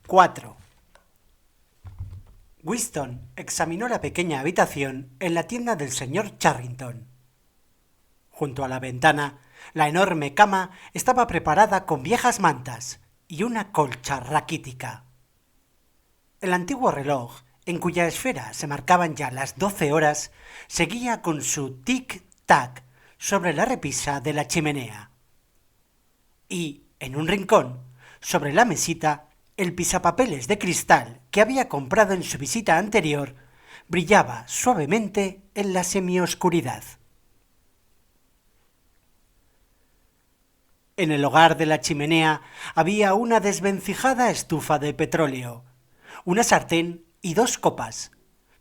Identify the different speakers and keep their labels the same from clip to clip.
Speaker 1: 4. Winston examinó la pequeña habitación en la tienda del señor Charrington. Junto a la ventana, la enorme cama estaba preparada con viejas mantas y una colcha raquítica. El antiguo reloj, en cuya esfera se marcaban ya las 12 horas, seguía con su tic-tac sobre la repisa de la chimenea. Y, en un rincón, sobre la mesita, el pisapapeles de cristal que había comprado en su visita anterior brillaba suavemente en la semioscuridad. En el hogar de la chimenea había una desvencijada estufa de petróleo, una sartén y 2 copas,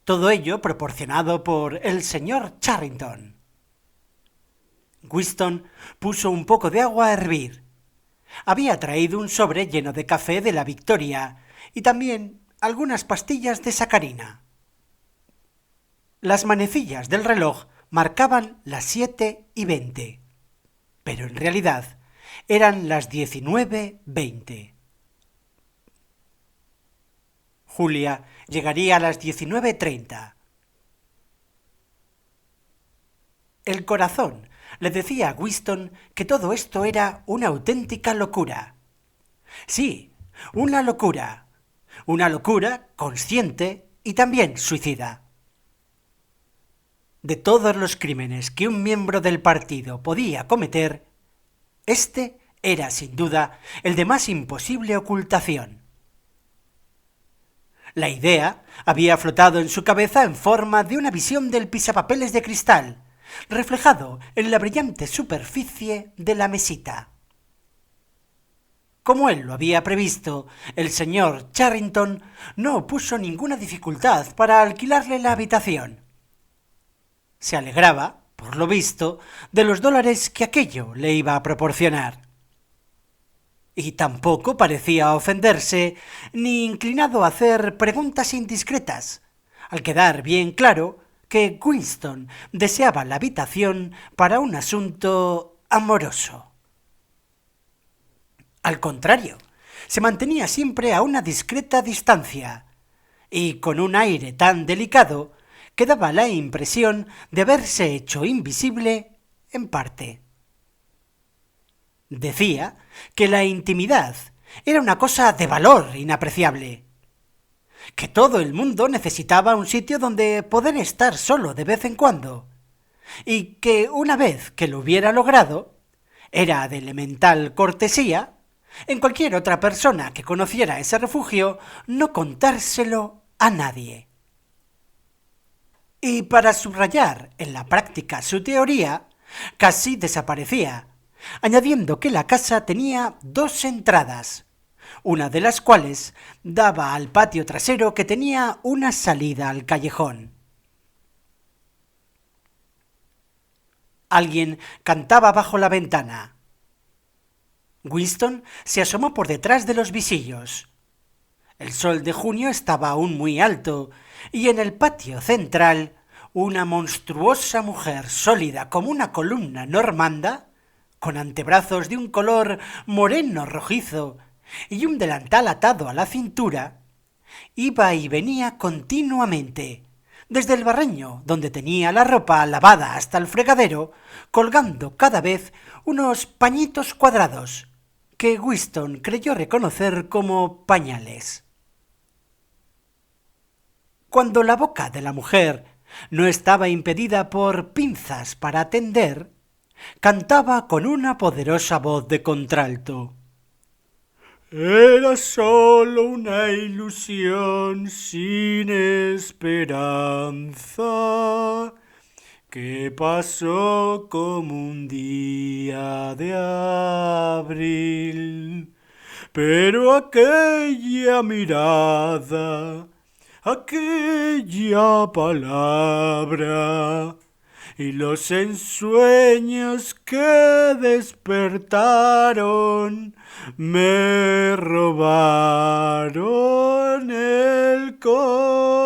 Speaker 1: todo ello proporcionado por el señor Charrington. Winston puso un poco de agua a hervir. Había traído un sobre lleno de café de la Victoria y también algunas pastillas de sacarina. Las manecillas del reloj marcaban las 7:20, pero en realidad eran las 19:20. Julia llegaría a las 19:30. El corazón le decía a Winston que todo esto era una auténtica locura. Sí, una locura. Una locura consciente y también suicida. De todos los crímenes que un miembro del partido podía cometer, este era sin duda el de más imposible ocultación. La idea había flotado en su cabeza en forma de una visión del pisapapeles de cristal, reflejado en la brillante superficie de la mesita. Como él lo había previsto, el señor Charrington no opuso ninguna dificultad para alquilarle la habitación. Se alegraba, por lo visto, de los dólares que aquello le iba a proporcionar. Y tampoco parecía ofenderse ni inclinado a hacer preguntas indiscretas, al quedar bien claro que Winston deseaba la habitación para un asunto amoroso. Al contrario, se mantenía siempre a una discreta distancia, y con un aire tan delicado que daba la impresión de haberse hecho invisible en parte. Decía que la intimidad era una cosa de valor inapreciable, que todo el mundo necesitaba un sitio donde poder estar solo de vez en cuando, y que una vez que lo hubiera logrado, era de elemental cortesía en cualquier otra persona que conociera ese refugio no contárselo a nadie. Y para subrayar en la práctica su teoría, casi desaparecía, añadiendo que la casa tenía 2 entradas, una de las cuales daba al patio trasero que tenía una salida al callejón. Alguien cantaba bajo la ventana. Winston se asomó por detrás de los visillos. El sol de junio estaba aún muy alto, y en el patio central una monstruosa mujer sólida como una columna normanda, con antebrazos de un color moreno rojizo y un delantal atado a la cintura, iba y venía continuamente, desde el barreño donde tenía la ropa lavada hasta el fregadero, colgando cada vez unos pañitos cuadrados, que Winston creyó reconocer como pañales. Cuando la boca de la mujer no estaba impedida por pinzas para atender, cantaba con una poderosa voz de contralto. Era solo una ilusión sin esperanza, que pasó como un día de abril. Pero aquella mirada, aquella palabra y los ensueños que despertaron me robaron el corazón.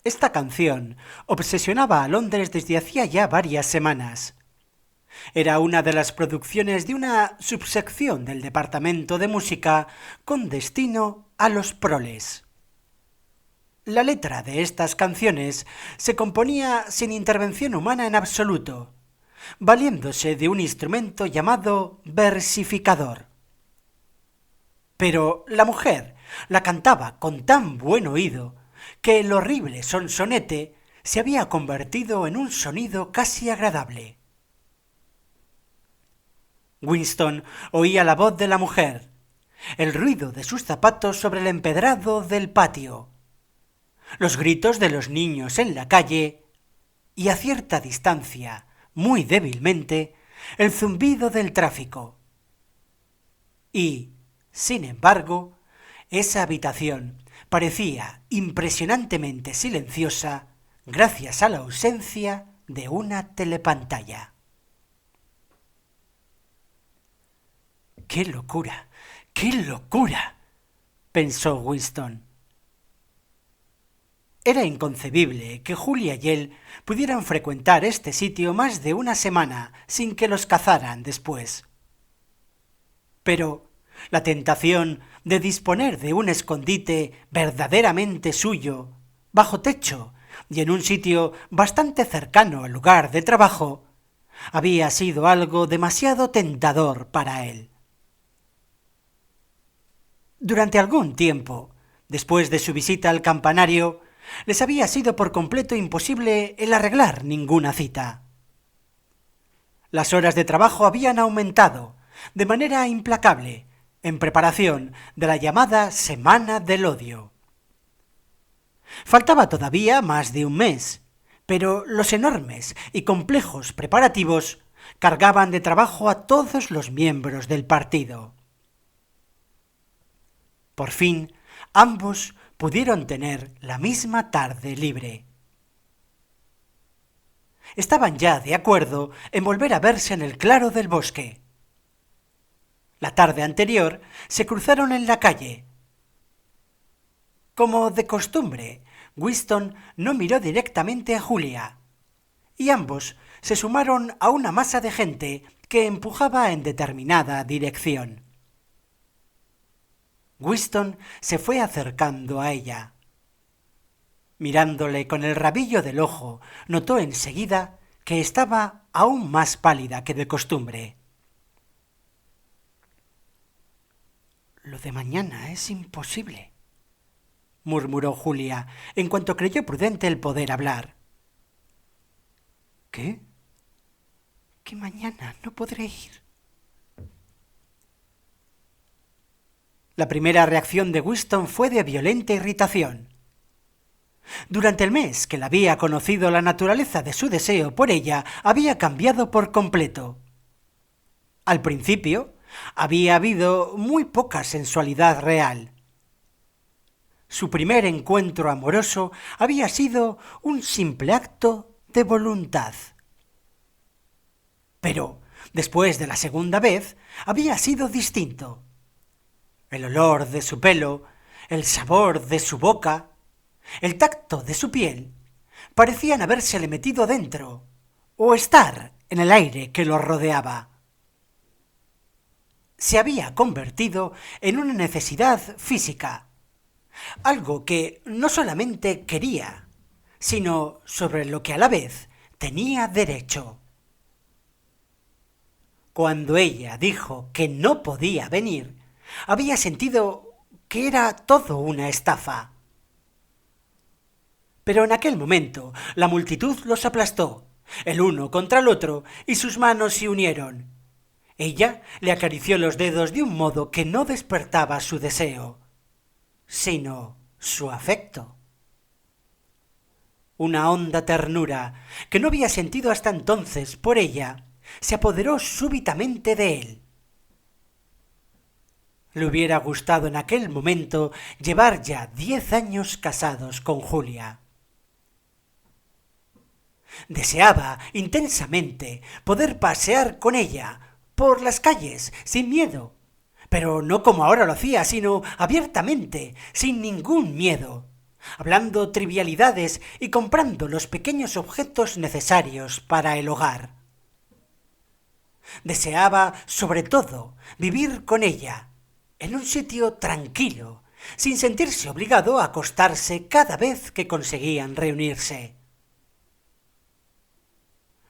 Speaker 1: Esta canción obsesionaba a Londres desde hacía ya varias semanas. Era una de las producciones de una subsección del Departamento de Música con destino a los proles. La letra de estas canciones se componía sin intervención humana en absoluto, valiéndose de un instrumento llamado versificador. Pero la mujer la cantaba con tan buen oído que el horrible sonsonete se había convertido en un sonido casi agradable. Winston oía la voz de la mujer, el ruido de sus zapatos sobre el empedrado del patio, los gritos de los niños en la calle y a cierta distancia, muy débilmente, el zumbido del tráfico. Y, sin embargo, esa habitación parecía impresionantemente silenciosa gracias a la ausencia de una telepantalla. ¡Qué locura! ¡Qué locura!, pensó Winston. Era inconcebible que Julia y él pudieran frecuentar este sitio más de una semana sin que los cazaran después. Pero la tentación de disponer de un escondite verdaderamente suyo, bajo techo y en un sitio bastante cercano al lugar de trabajo, había sido algo demasiado tentador para él. Durante algún tiempo, después de su visita al campanario, les había sido por completo imposible el arreglar ninguna cita. Las horas de trabajo habían aumentado de manera implacable en preparación de la llamada Semana del Odio. Faltaba todavía más de un mes, pero los enormes y complejos preparativos cargaban de trabajo a todos los miembros del partido. Por fin, ambos pudieron tener la misma tarde libre. Estaban ya de acuerdo en volver a verse en el claro del bosque. La tarde anterior se cruzaron en la calle. Como de costumbre, Winston no miró directamente a Julia, y ambos se sumaron a una masa de gente que empujaba en determinada dirección. Winston se fue acercando a ella. Mirándole con el rabillo del ojo, notó enseguida que estaba aún más pálida que de costumbre. «Lo de mañana es imposible», murmuró Julia, en cuanto creyó prudente el poder hablar. «¿Qué? Que mañana no podré ir». La primera reacción de Winston fue de violenta irritación. Durante el mes que la había conocido, la naturaleza de su deseo por ella había cambiado por completo. Al principio, había habido muy poca sensualidad real. Su primer encuentro amoroso había sido un simple acto de voluntad. Pero, después de la segunda vez, había sido distinto. El olor de su pelo, el sabor de su boca, el tacto de su piel, parecían habérsele metido dentro, o estar en el aire que lo rodeaba. Se había convertido en una necesidad física, algo que no solamente quería, sino sobre lo que a la vez tenía derecho. Cuando ella dijo que no podía venir, había sentido que era todo una estafa. Pero en aquel momento la multitud los aplastó, el uno contra el otro, y sus manos se unieron. Ella le acarició los dedos de un modo que no despertaba su deseo, sino su afecto. Una honda ternura, que no había sentido hasta entonces por ella, se apoderó súbitamente de él. Le hubiera gustado en aquel momento llevar ya 10 años casados con Julia. Deseaba intensamente poder pasear con ella por las calles sin miedo, pero no como ahora lo hacía, sino abiertamente, sin ningún miedo, hablando trivialidades y comprando los pequeños objetos necesarios para el hogar. Deseaba, sobre todo, vivir con ella, en un sitio tranquilo, sin sentirse obligado a acostarse cada vez que conseguían reunirse.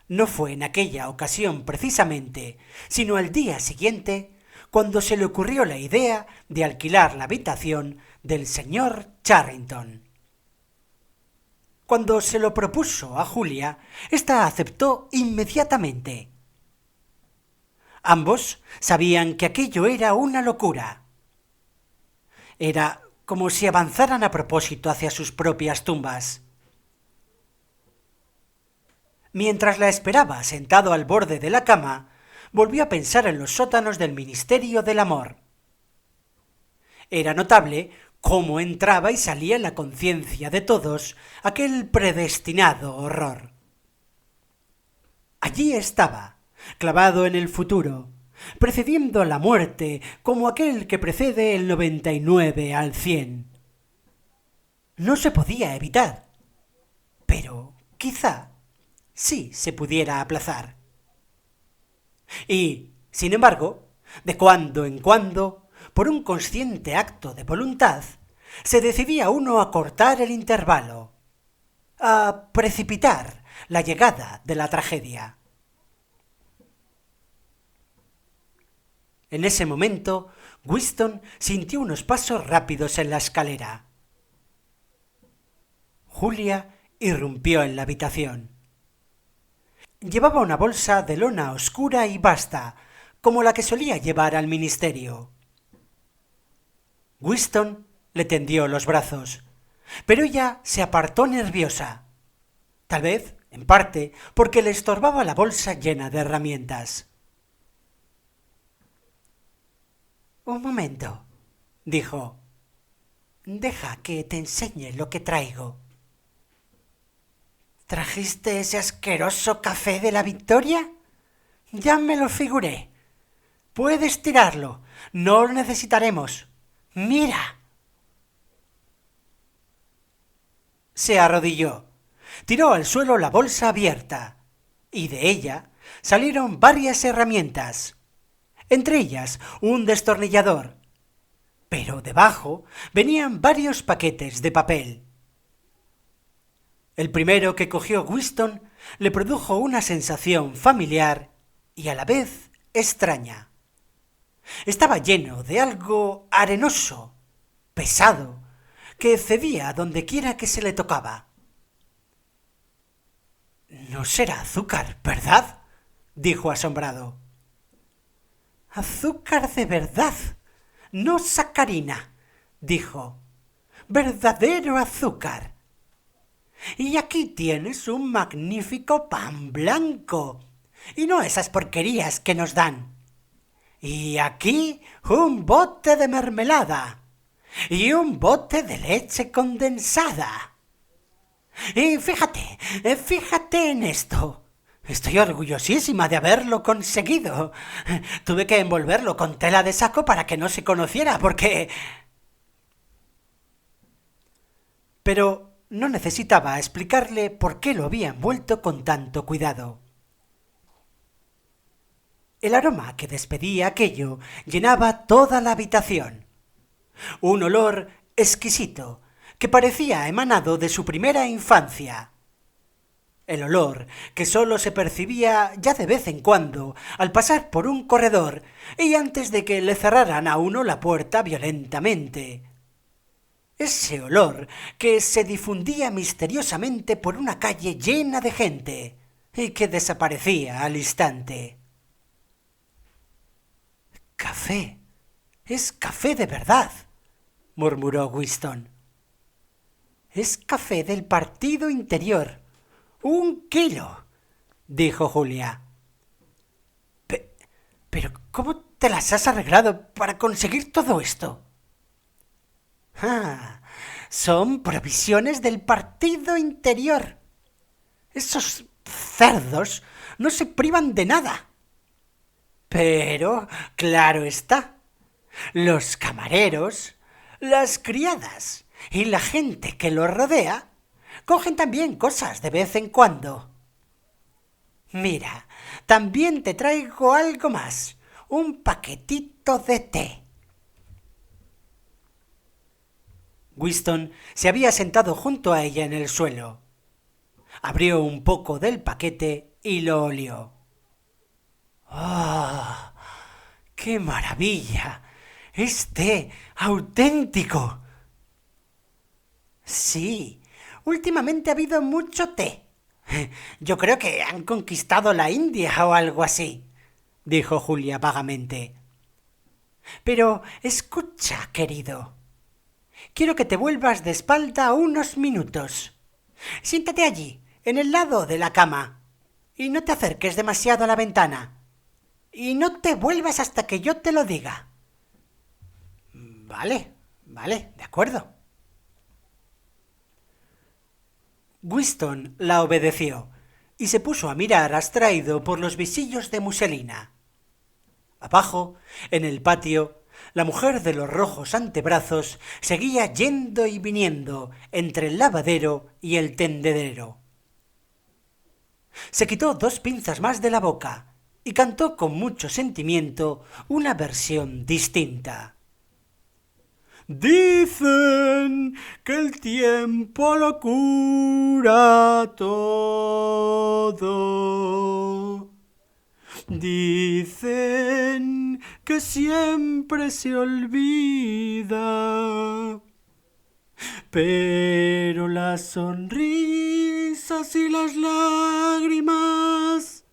Speaker 1: No fue en aquella ocasión precisamente, sino al día siguiente, cuando se le ocurrió la idea de alquilar la habitación del señor Charrington. Cuando se lo propuso a Julia, ésta aceptó inmediatamente. Ambos sabían que aquello era una locura. Era como si avanzaran a propósito hacia sus propias tumbas. Mientras la esperaba sentado al borde de la cama, volvió a pensar en los sótanos del Ministerio del Amor. Era notable cómo entraba y salía en la conciencia de todos aquel predestinado horror. Allí estaba, clavado en el futuro, precediendo a la muerte como aquel que precede el 99 al 100. No se podía evitar, pero quizá sí se pudiera aplazar. Y, sin embargo, de cuando en cuando, por un consciente acto de voluntad, se decidía uno a cortar el intervalo, a precipitar la llegada de la tragedia. En ese momento, Winston sintió unos pasos rápidos en la escalera. Julia irrumpió en la habitación. Llevaba una bolsa de lona oscura y vasta, como la que solía llevar al ministerio. Winston le tendió los brazos, pero ella se apartó nerviosa, tal vez, en parte, porque le estorbaba la bolsa llena de herramientas. «Un momento», dijo. «Deja que te enseñe lo que traigo». «¿Trajiste ese asqueroso café de la Victoria? Ya me lo figuré. Puedes tirarlo, no lo necesitaremos. ¡Mira!». Se arrodilló, tiró al suelo la bolsa abierta, y de ella salieron varias herramientas, entre ellas un destornillador, pero debajo venían varios paquetes de papel. El primero que cogió Winston le produjo una sensación familiar y a la vez extraña. Estaba lleno de algo arenoso, pesado, que cedía donde quiera que se le tocaba. «No será azúcar, ¿verdad?», dijo asombrado. «Azúcar de verdad, no sacarina», dijo. «Verdadero azúcar. Y aquí tienes un magnífico pan blanco, y no esas porquerías que nos dan. Y aquí un bote de mermelada, y un bote de leche condensada. Y fíjate en esto. Estoy orgullosísima de haberlo conseguido. Tuve que envolverlo con tela de saco para que no se conociera, porque...». Pero no necesitaba explicarle por qué lo había envuelto con tanto cuidado. El aroma que despedía aquello llenaba toda la habitación. Un olor exquisito que parecía emanado de su primera infancia. El olor que sólo se percibía ya de vez en cuando al pasar por un corredor y antes de que le cerraran a uno la puerta violentamente. Ese olor que se difundía misteriosamente por una calle llena de gente y que desaparecía al instante. «Café, es café de verdad», murmuró Winston. «Es café del partido interior. 1 kilo», dijo Julia. «Pero ¿cómo te las has arreglado para conseguir todo esto?». «Ah, son provisiones del partido interior. Esos cerdos no se privan de nada. Pero, claro está, los camareros, las criadas y la gente que lo rodea cogen también cosas de vez en cuando. Mira, también te traigo algo más, un paquetito de té. Winston se había sentado junto a ella en el suelo. Abrió un poco del paquete y lo olió. ¡Ah! ¡Qué maravilla! ¡Es té auténtico! Sí, últimamente ha habido mucho té. Yo creo que han conquistado la India o algo así, dijo Julia vagamente. Pero escucha, querido. Quiero que te vuelvas de espalda unos minutos. Siéntate allí, en el lado de la cama, y no te acerques demasiado a la ventana. Y no te vuelvas hasta que yo te lo diga. Vale, de acuerdo. Winston la obedeció y se puso a mirar abstraído por los visillos de muselina. Abajo, en el patio, la mujer de los rojos antebrazos seguía yendo y viniendo entre el lavadero y el tendedero. Se quitó 2 pinzas más de la boca y cantó con mucho sentimiento una versión distinta. Dicen que el tiempo lo cura todo. Dicen que siempre se olvida, pero las sonrisas y las lágrimas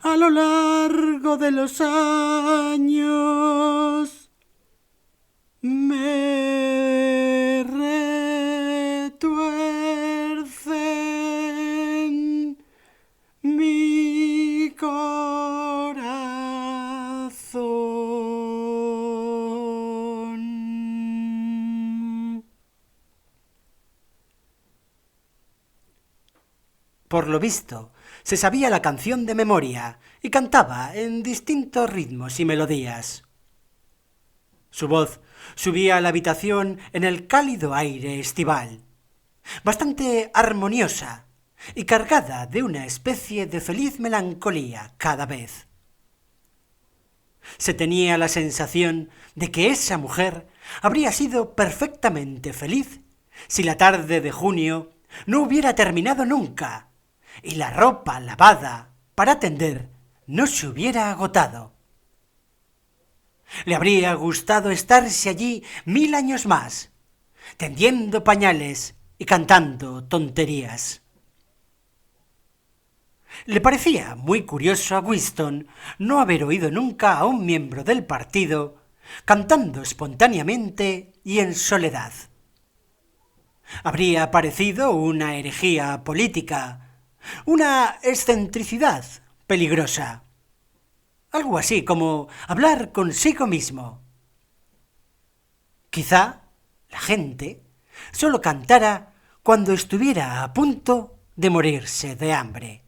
Speaker 1: a lo largo de los años me retuercen mi corazón. Por lo visto, se sabía la canción de memoria y cantaba en distintos ritmos y melodías. Su voz subía a la habitación en el cálido aire estival, bastante armoniosa y cargada de una especie de feliz melancolía cada vez. Se tenía la sensación de que esa mujer habría sido perfectamente feliz si la tarde de junio no hubiera terminado nunca y la ropa lavada para tender no se hubiera agotado. Le habría gustado estarse allí 1000 años más, tendiendo pañales y cantando tonterías. Le parecía muy curioso a Winston no haber oído nunca a un miembro del partido cantando espontáneamente y en soledad. Habría parecido una herejía política, una excentricidad peligrosa. Algo así como hablar consigo mismo. Quizá la gente solo cantara cuando estuviera a punto de morirse de hambre.